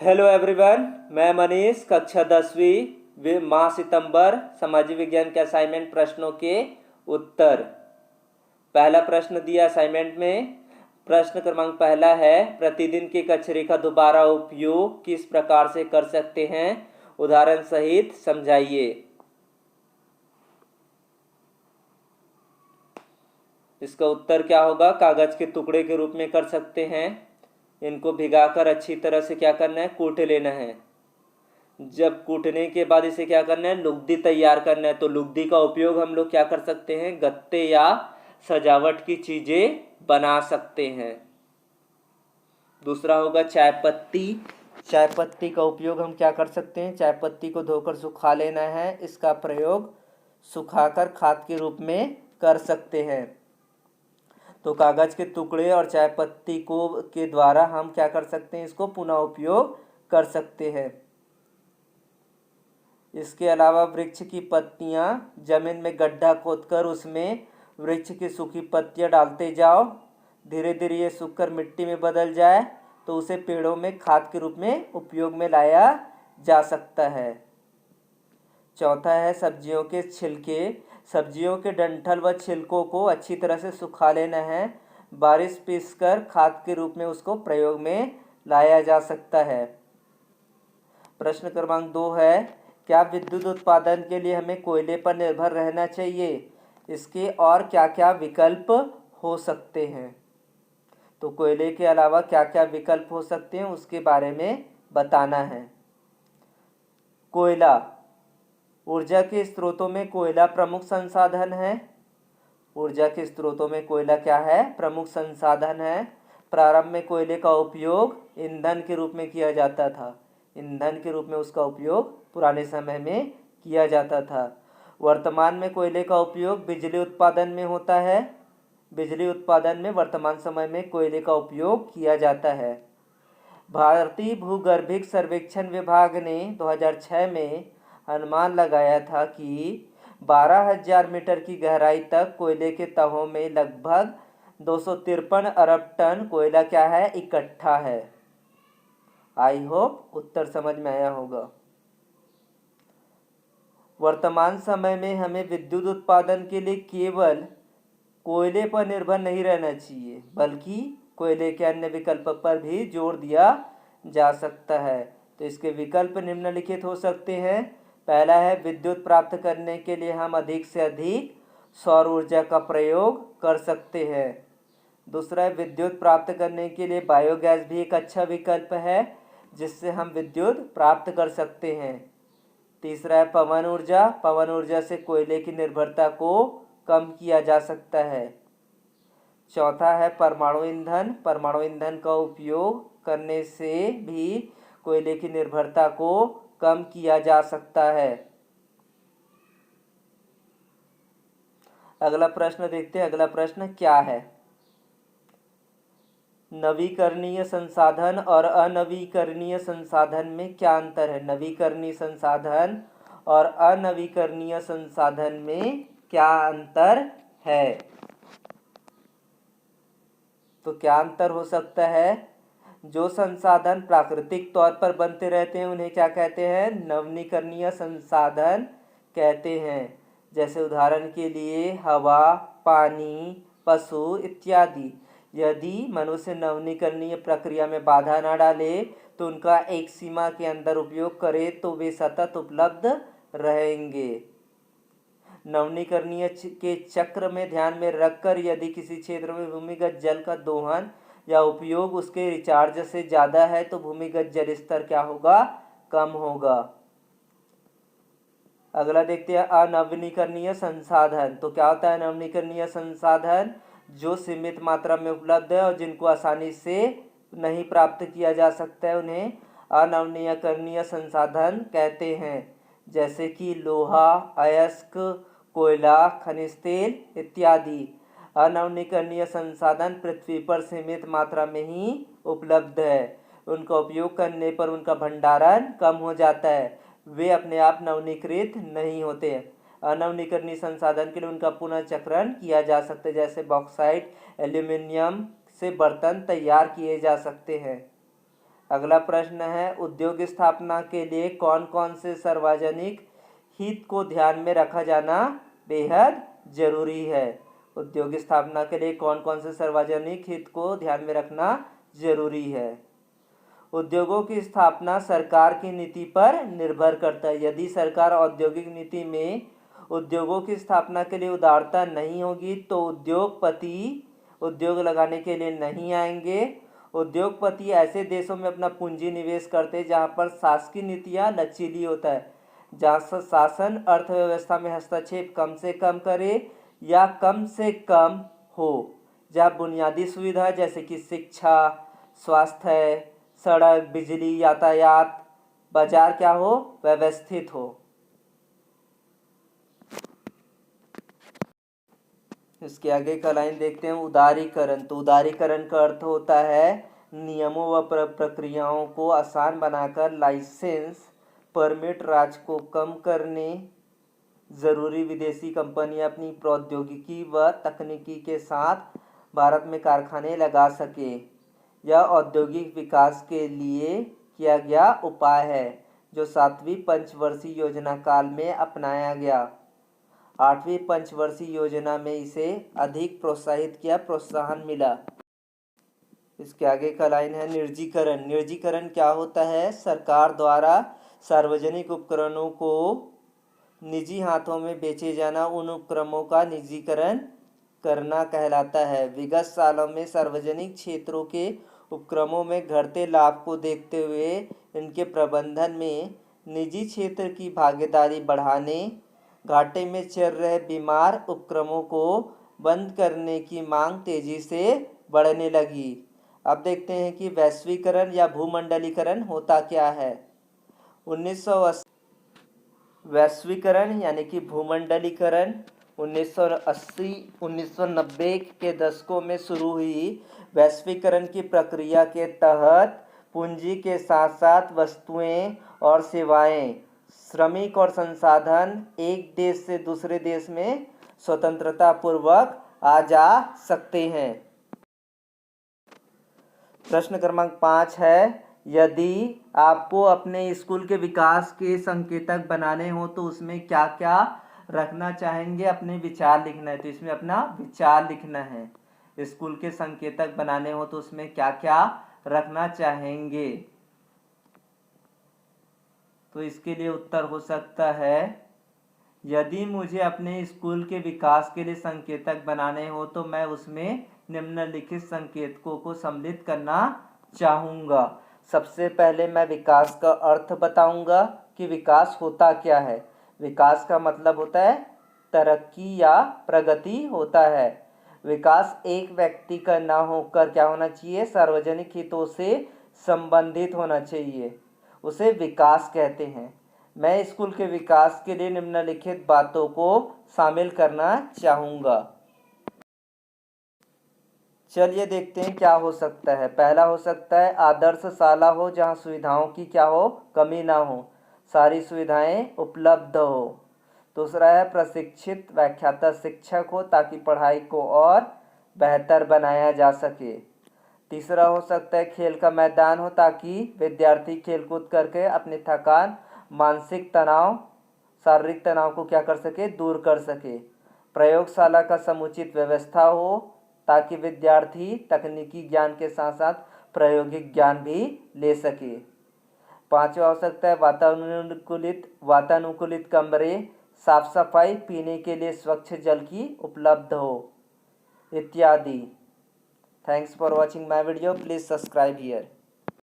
Hello everyone, मैं मनीष, कक्षा 10वीं माह सितंबर सामाजिक विज्ञान के असाइनमेंट प्रश्नों के उत्तर। पहला प्रश्न दिया असाइनमेंट में। प्रश्न क्रमांक पहला है, प्रतिदिन के कचरे का दोबारा उपयोग किस प्रकार से कर सकते हैं, उदाहरण सहित समझाइए। इसका उत्तर क्या होगा? कागज के टुकड़े के रूप में कर सकते हैं। इनको भिगाकर अच्छी तरह से क्या करना है? कूट लेना है। जब कूटने के बाद इसे क्या करना है? लुगदी तैयार करना है। तो लुगदी का उपयोग हम लोग क्या कर सकते हैं? गत्ते या सजावट की चीजें बना सकते हैं। दूसरा होगा चाय पत्ती। चाय पत्ती का उपयोग हम क्या कर सकते हैं? चाय पत्ती को धोकर सुखा लेना है। इसका प्रयोग सुखाकर खाद के रूप में कर सकते हैं। तो कागज के टुकड़े और चाय पत्ती को के द्वारा हम क्या कर सकते हैं? इसको पुनः उपयोग कर सकते हैं। इसके अलावा वृक्ष की पत्तियां जमीन में गड्ढा खोदकर उसमें वृक्ष की सूखी पत्तियां डालते जाओ, धीरे धीरे ये सूखकर मिट्टी में बदल जाए तो उसे पेड़ों में खाद के रूप में उपयोग में लाया जा सकता है। चौथा है सब्जियों के छिलके। सब्जियों के डंठल व छिलकों को अच्छी तरह से सुखा लेना है। बारिश पीसकर खाद के रूप में उसको प्रयोग में लाया जा सकता है। प्रश्न क्रमांक 2 है, क्या विद्युत उत्पादन के लिए हमें कोयले पर निर्भर रहना चाहिए? इसके और क्या क्या विकल्प हो सकते हैं? तो कोयले के अलावा क्या क्या विकल्प हो सकते हैं उसके बारे में बताना है। कोयला, ऊर्जा के स्रोतों में कोयला प्रमुख संसाधन है। ऊर्जा के स्रोतों में कोयला क्या है? प्रमुख संसाधन है। प्रारंभ में कोयले का उपयोग ईंधन के रूप में किया जाता था। ईंधन के रूप में उसका उपयोग पुराने समय में किया जाता था। वर्तमान में कोयले का उपयोग बिजली उत्पादन में होता है। बिजली उत्पादन में वर्तमान समय में कोयले का उपयोग किया जाता है। भारतीय भूगर्भिक सर्वेक्षण विभाग ने 2006 में अनुमान लगाया था कि 12,000 मीटर की गहराई तक कोयले के तहों में लगभग 253 अरब टन कोयला क्या है? इकट्ठा है। आई होप उत्तर समझ में आया होगा। वर्तमान समय में हमें विद्युत उत्पादन के लिए केवल कोयले पर निर्भर नहीं रहना चाहिए, बल्कि कोयले के अन्य विकल्प पर भी जोर दिया जा सकता है। तो इसके विकल्प निम्नलिखित हो सकते हैं। पहला है, विद्युत प्राप्त करने के लिए हम अधिक से अधिक सौर ऊर्जा का प्रयोग कर सकते हैं। दूसरा है, विद्युत प्राप्त करने के लिए बायोगैस भी एक अच्छा विकल्प है जिससे हम विद्युत प्राप्त कर सकते हैं। तीसरा है पवन ऊर्जा। पवन ऊर्जा से कोयले की निर्भरता को कम किया जा सकता है। चौथा है परमाणु ईंधन। परमाणु ईंधन का उपयोग करने से भी कोयले की निर्भरता को कम किया जा सकता है। अगला प्रश्न देखते हैं। अगला प्रश्न क्या है? नवीकरणीय संसाधन और अनवीकरणीय संसाधन में क्या अंतर है? नवीकरणीय संसाधन और अनवीकरणीय संसाधन में क्या अंतर है? तो क्या अंतर हो सकता है? जो संसाधन प्राकृतिक तौर पर बनते रहते हैं उन्हें क्या कहते हैं? नवीकरणीय संसाधन कहते हैं। जैसे उदाहरण के लिए हवा, पानी, पशु इत्यादि। यदि मनुष्य नवीकरणीय प्रक्रिया में बाधा न डाले तो उनका एक सीमा के अंदर उपयोग करे तो वे सतत उपलब्ध रहेंगे। नवीकरणीय के चक्र में ध्यान में रखकर यदि किसी क्षेत्र में भूमिगत जल का दोहन या उपयोग उसके रिचार्ज से ज़्यादा है तो भूमिगत जल स्तर क्या होगा? कम होगा। अगला देखते हैं अनवीकरणीय संसाधन। तो क्या होता है अनवीकरणीय संसाधन? जो सीमित मात्रा में उपलब्ध है और जिनको आसानी से नहीं प्राप्त किया जा सकता है उन्हें अनवीकरणीय संसाधन कहते हैं। जैसे कि लोहा, अयस्क, कोयला, खनिज तेल इत्यादि। अनवीकरणीय संसाधन पृथ्वी पर सीमित मात्रा में ही उपलब्ध है। उनका उपयोग करने पर उनका भंडारण कम हो जाता है। वे अपने आप नवीनीकृत नहीं होते हैं। अनवीकरणीय संसाधन के लिए उनका पुनः चक्रण किया जा सकता है। जैसे बॉक्साइट, एल्यूमिनियम से बर्तन तैयार किए जा सकते हैं। अगला प्रश्न है, उद्योग स्थापना के लिए कौन कौन से सार्वजनिक हित को ध्यान में रखा जाना बेहद जरूरी है। उद्योग स्थापना के लिए कौन कौन से सार्वजनिक हित को ध्यान में रखना जरूरी है। उद्योगों की स्थापना सरकार की नीति पर निर्भर करता है। यदि सरकार औद्योगिक नीति में उद्योगों की स्थापना के लिए उदारता नहीं होगी तो उद्योगपति उद्योग लगाने के लिए नहीं आएंगे। उद्योगपति ऐसे देशों में अपना पूंजी निवेश करते हैं जहां पर शासकीय नीतियां लचीली होता है, जहां शासन अर्थव्यवस्था में हस्तक्षेप कम से कम करे या कम से कम हो, जहाँ बुनियादी सुविधा जैसे कि शिक्षा, स्वास्थ्य, सड़क, बिजली, यातायात, बाजार क्या हो, व्यवस्थित हो। इसके आगे का लाइन देखते हैं, उदारीकरण। तो उदारीकरण का अर्थ होता है नियमों व प्रक्रियाओं को आसान बनाकर लाइसेंस परमिट राज को कम करने, जरूरी विदेशी कंपनियां अपनी प्रौद्योगिकी व तकनीकी के साथ भारत में कारखाने लगा सके। यह औद्योगिक विकास के लिए किया गया उपाय है जो 7वीं पंचवर्षीय योजना काल में अपनाया गया। 8वीं पंचवर्षीय योजना में इसे अधिक प्रोत्साहन मिला। इसके आगे का लाइन है निजीकरण। निजीकरण क्या होता है? सरकार द्वारा सार्वजनिक उपकरणों को निजी हाथों में बेचे जाना उन उपक्रमों का निजीकरण करना कहलाता है। विगत सालों में सार्वजनिक क्षेत्रों के उपक्रमों में घटते लाभ को देखते हुए इनके प्रबंधन में निजी क्षेत्र की भागीदारी बढ़ाने, घाटे में चल रहे बीमार उपक्रमों को बंद करने की मांग तेजी से बढ़ने लगी। अब देखते हैं कि वैश्वीकरण या भूमंडलीकरण होता क्या है। 1980 वैश्वीकरण यानी कि भूमंडलीकरण 1980-1990 के दशकों में शुरू हुई। वैश्वीकरण की प्रक्रिया के तहत पूंजी के साथ साथ वस्तुएं और सेवाएं, श्रमिक और संसाधन एक देश से दूसरे देश में स्वतंत्रता पूर्वक आ जा सकते हैं। प्रश्न क्रमांक 5 है, यदि आपको अपने स्कूल के विकास के संकेतक बनाने हो तो उसमें क्या क्या रखना चाहेंगे? अपने विचार लिखना है, तो इसमें अपना विचार लिखना है। स्कूल के संकेतक बनाने हो तो उसमें क्या क्या रखना चाहेंगे? तो इसके लिए उत्तर हो सकता है, यदि मुझे अपने स्कूल के विकास के लिए संकेतक बनाने हो तो मैं उसमें निम्नलिखित संकेतकों को सम्मिलित करना चाहूँगा। सबसे पहले मैं विकास का अर्थ बताऊंगा कि विकास होता क्या है। विकास का मतलब होता है तरक्की या प्रगति होता है। विकास एक व्यक्ति का ना होकर क्या होना चाहिए? सार्वजनिक हितों से संबंधित होना चाहिए, उसे विकास कहते हैं। मैं स्कूल के विकास के लिए निम्नलिखित बातों को शामिल करना चाहूँगा। चलिए देखते हैं क्या हो सकता है। पहला हो सकता है आदर्श शाला हो जहाँ सुविधाओं की क्या हो? कमी ना हो, सारी सुविधाएं उपलब्ध हो। दूसरा है प्रशिक्षित व्याख्याता शिक्षक हो ताकि पढ़ाई को और बेहतर बनाया जा सके। तीसरा हो सकता है खेल का मैदान हो ताकि विद्यार्थी खेलकूद करके अपनी थकान, मानसिक तनाव, शारीरिक तनाव को क्या कर सके? दूर कर सके। प्रयोगशाला का समुचित व्यवस्था हो ताकि विद्यार्थी तकनीकी ज्ञान के साथ साथ प्रायोगिक ज्ञान भी ले सके। पांचवा हो सकता है वातानुकूलित कमरे, साफ सफाई, पीने के लिए स्वच्छ जल की उपलब्ध हो इत्यादि। Thanks for watching my video. Please subscribe here.